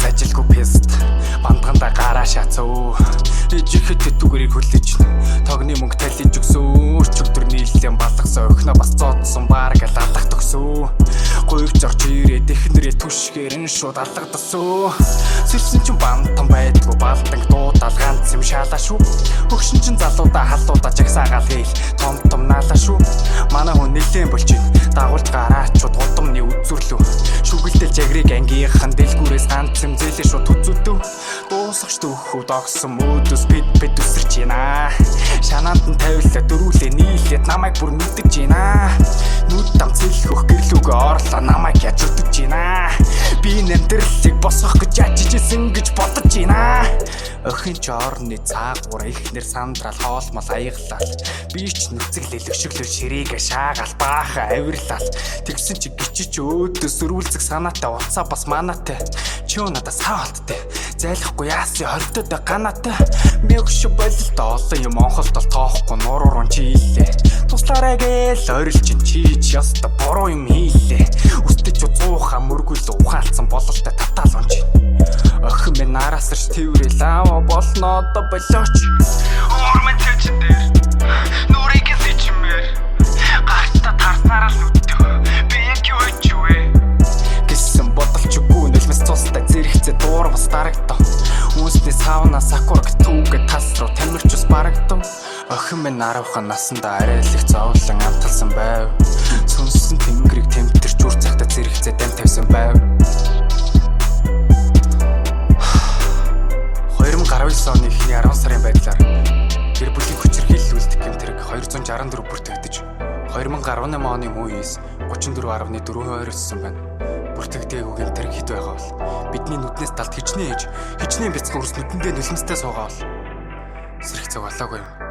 ажилгүй пест бандганда гараа шацуу ижихэд тэтгүүрийг хүлээж тогны мөнгө талиж өгсөө өчигдөр нийлэн балгасан өхнө бас цоодсон баг алалах төгсөө гуйвч орч ирээд эхнэрээ түшгэрэн шууд алгадасуу сэрсэн чин бантан байдгүй балданг дуудал ганц юм шалаа шүү өгшин чин залуудаа халуудаа жагсаагаал гээл том наалаа шүү манай хүн нэлээд болчих дагуулж гараачууд гудамны үзүрлүү шүгэлдэл жагрыг ангийнхан дэлгүүрээс ганц юм зээлээ шууд үзүүлдэв дуусахч дөхөв догсон мөдөс бид үсэрч байна шанаанд нь тавилаа дөрүүлээ нийлээд намайг бүр нүдэж байна нүд дам цэлхөх гэрлүүгээ орлоо намайг яаж өдөж байна би нэмдэрлийг босгох гэж ячижсэн гэж бодож байна охин ч орны цаагуур ихнэр сандрал хоолмол аяглал би ч нүцгэлэл өшөглөл ширээгээ шаагаал бааха авирлал тэгсэн чи гिचч өөдөөс өрүүлзэх санаатай уцаа бас манаатай чи надад саалттай зайлахгүй яасын хордод ганаатай би өгш болилт олон юм онхолтол тоохгүй нуруур чийлээ туслаарай гээл орилж чи яста буруу юм хийлээ үстэж зууха мөргөл ухаалцсан бололтой татаал унж охин минь нараасарч тэрвэл аава болно одоо болооч уурмын цэвчэн дээр нүрийг сэчмээр гартаа тарснараа л үтдөө би яг юу хийж вэ гэсэн бодолч үгүй нэлмэс цустай зэрэгцээ дуур бас дарагдав үүснээ сауна сакург түүгээ тас руу тамирч ус барагдав охин минь наравхан насанда арай л их зовлон амталсан байв сүнсэн тэнгэрийг тэмтэрч үр цагта зэрэгцээ дэм тавьсан байв 2019 оны эхний 10 сарын байдлаар гэр бүлийн хүчирхийлүүлэлт гэмтрэг 264 бүртгэгдэж 2018 оны мөис 34.4% өссөн байна. Бүртгэгдээгүй гэмтрэг хэд байгаа бол бидний нүднээс талд хичнээн бяцхан үрс нүдэндээ нулимстай суугаа бол сэрэх цаг болоогүй юм.